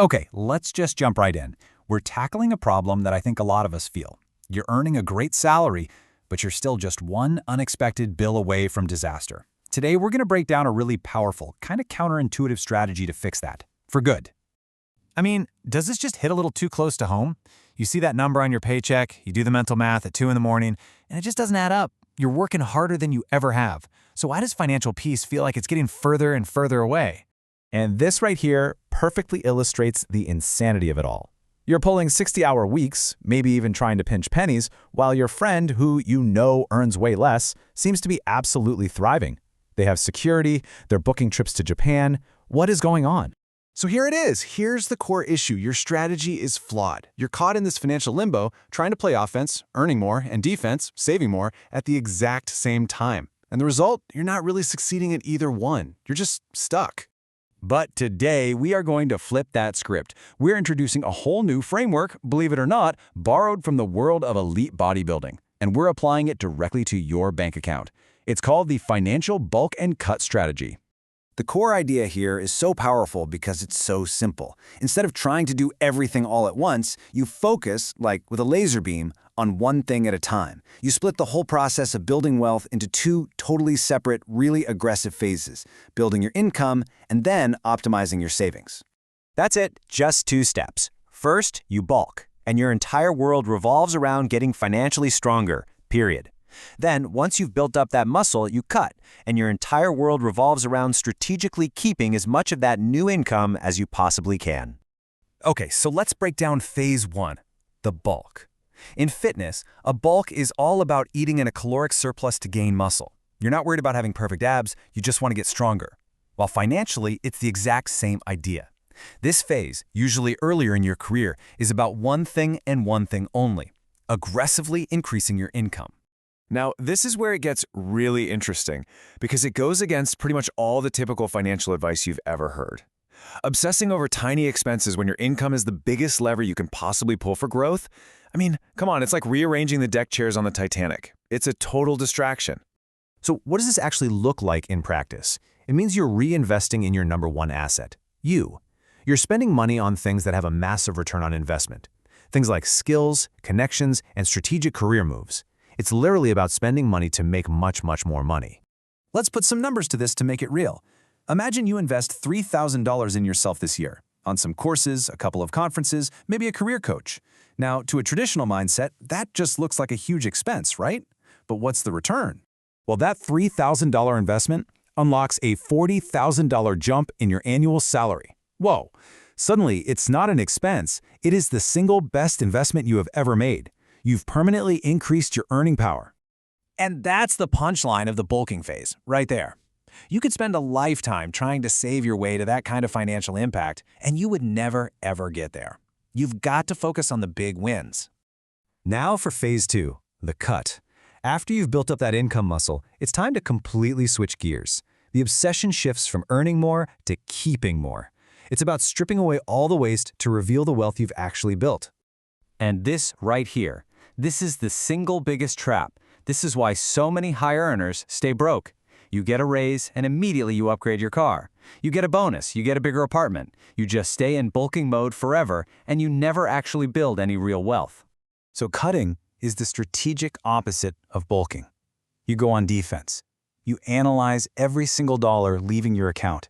Okay, let's just jump right in. We're tackling a problem that I think a lot of us feel. You're earning a great salary, but you're still just one unexpected bill away from disaster. Today, we're going to break down a really powerful, kind of counterintuitive strategy to fix that, for good. I mean, does this just hit a little too close to home? You see that number on your paycheck, you do the mental math at 2 in the morning, and it just doesn't add up. You're working harder than you ever have. So why does financial peace feel like it's getting further and further away? And this right here perfectly illustrates the insanity of it all. You're pulling 60-hour weeks, maybe even trying to pinch pennies, while your friend, who you know earns way less, seems to be absolutely thriving. They have security, they're booking trips to Japan. What is going on? So here it is. Here's the core issue. Your strategy is flawed. You're caught in this financial limbo, trying to play offense, earning more, and defense, saving more, at the exact same time. And the result? You're not really succeeding at either one. You're just stuck. But today, we are going to flip that script. We're introducing a whole new framework, believe it or not, borrowed from the world of elite bodybuilding. And we're applying it directly to your bank account. It's called the Financial Bulk and Cut Strategy. The core idea here is so powerful because it's so simple. Instead of trying to do everything all at once, you focus, like with a laser beam, on one thing at a time. You split the whole process of building wealth into two totally separate, really aggressive phases: building your income and then optimizing your savings. That's it, just 2 steps. First, you bulk, and your entire world revolves around getting financially stronger, period. Then, once you've built up that muscle, you cut, and your entire world revolves around strategically keeping as much of that new income as you possibly can. Okay, so let's break down phase 1, the bulk. In fitness, a bulk is all about eating in a caloric surplus to gain muscle. You're not worried about having perfect abs, you just want to get stronger. While financially, it's the exact same idea. This phase, usually earlier in your career, is about one thing and one thing only: aggressively increasing your income. Now, this is where it gets really interesting, because it goes against pretty much all the typical financial advice you've ever heard. Obsessing over tiny expenses when your income is the biggest lever you can possibly pull for growth? I mean, come on, it's like rearranging the deck chairs on the Titanic. It's a total distraction. So what does this actually look like in practice? It means you're reinvesting in your number one asset, you. You're spending money on things that have a massive return on investment. Things like skills, connections, and strategic career moves. It's literally about spending money to make much, much more money. Let's put some numbers to this to make it real. Imagine you invest $3,000 in yourself this year, on some courses, a couple of conferences, maybe a career coach. Now, to a traditional mindset, that just looks like a huge expense, right? But what's the return? Well, that $3,000 investment unlocks a $40,000 jump in your annual salary. Whoa! Suddenly, it's not an expense, it is the single best investment you have ever made. You've permanently increased your earning power. And that's the punchline of the bulking phase, right there. You could spend a lifetime trying to save your way to that kind of financial impact, and you would never, ever get there. You've got to focus on the big wins. Now for phase 2, the cut. After you've built up that income muscle, it's time to completely switch gears. The obsession shifts from earning more to keeping more. It's about stripping away all the waste to reveal the wealth you've actually built. And this right here, this is the single biggest trap. This is why so many high earners stay broke. You get a raise and immediately you upgrade your car. You get a bonus, you get a bigger apartment. You just stay in bulking mode forever and you never actually build any real wealth. So cutting is the strategic opposite of bulking. You go on defense. You analyze every single dollar leaving your account.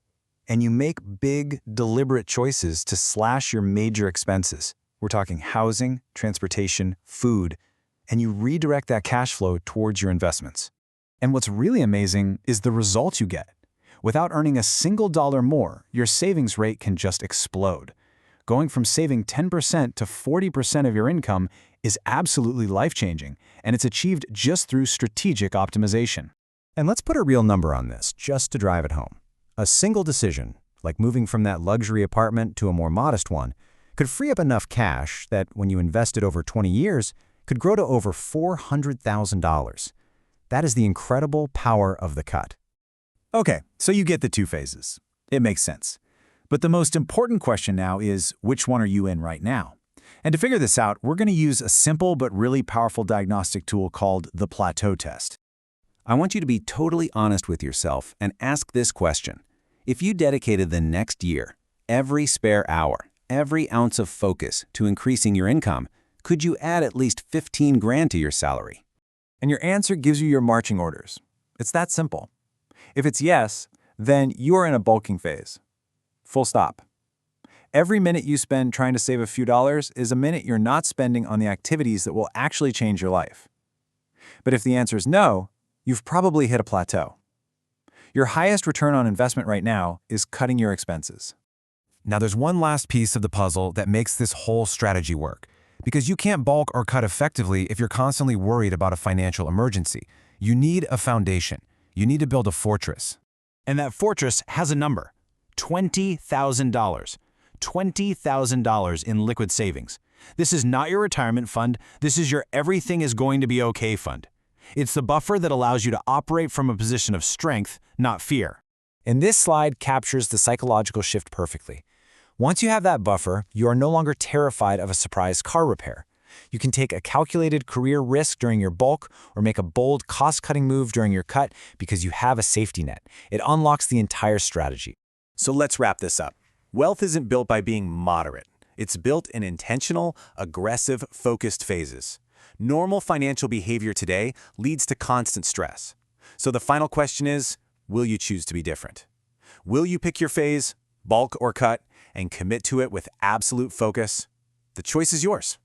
And you make big, deliberate choices to slash your major expenses. We're talking housing, transportation, food, and you redirect that cash flow towards your investments. And what's really amazing is the results you get. Without earning a single dollar more, your savings rate can just explode. Going from saving 10% to 40% of your income is absolutely life-changing, and it's achieved just through strategic optimization. And let's put a real number on this, just to drive it home. A single decision, like moving from that luxury apartment to a more modest one, could free up enough cash that, when you invest it over 20 years, could grow to over $400,000. That is the incredible power of the cut. Okay, so you get the 2 phases. It makes sense. But the most important question now is, which one are you in right now? And to figure this out, we're going to use a simple but really powerful diagnostic tool called the Plateau Test. I want you to be totally honest with yourself and ask this question. If you dedicated the next year, every spare hour, every ounce of focus to increasing your income, could you add at least 15 grand to your salary? And your answer gives you your marching orders. It's that simple. If it's yes, then you are in a bulking phase. Full stop. Every minute you spend trying to save a few dollars is a minute you're not spending on the activities that will actually change your life. But if the answer is no, you've probably hit a plateau. Your highest return on investment right now is cutting your expenses. Now there's one last piece of the puzzle that makes this whole strategy work. Because you can't bulk or cut effectively if you're constantly worried about a financial emergency. You need a foundation. You need to build a fortress. And that fortress has a number: $20,000. $20,000 in liquid savings. This is not your retirement fund. This is your everything is going to be okay fund. It's the buffer that allows you to operate from a position of strength, not fear. And this slide captures the psychological shift perfectly. Once you have that buffer, you are no longer terrified of a surprise car repair. You can take a calculated career risk during your bulk or make a bold cost-cutting move during your cut because you have a safety net. It unlocks the entire strategy. So let's wrap this up. Wealth isn't built by being moderate. It's built in intentional, aggressive, focused phases. Normal financial behavior today leads to constant stress. So the final question is, will you choose to be different? Will you pick your phase, bulk or cut, and commit to it with absolute focus? The choice is yours.